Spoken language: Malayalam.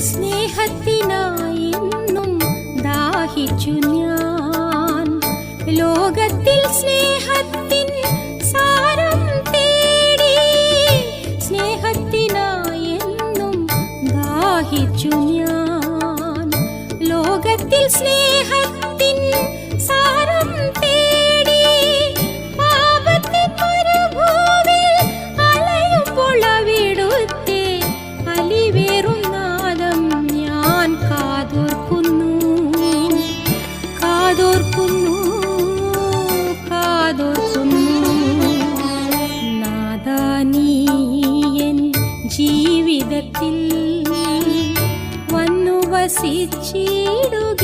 സ്നേഹത്തിനായെന്നും ദാഹിച്ചു ഞാൻ. ലോകത്തിൽ സ്നേഹത്തിൻ സാരം തേടി, സ്നേഹത്തിനായെന്നും ദാഹിച്ചു ഞാൻ. ലോകത്തിൽ സ്നേഹത്തിൻ സാരം തേടി, പാപത്തിൻ മരുഭൂമിൽ അലയുമ്പോൾ അവിടുത്തെ അലിവേറും നാദം ഞാൻ കാതോർക്കുന്നു, കാതോർക്കുന്നു, കാതോർക്കുന്നു. നാഥാ നീ എൻ ജീവിതത്തിൽ വന്നു വസിച്ചിടുക.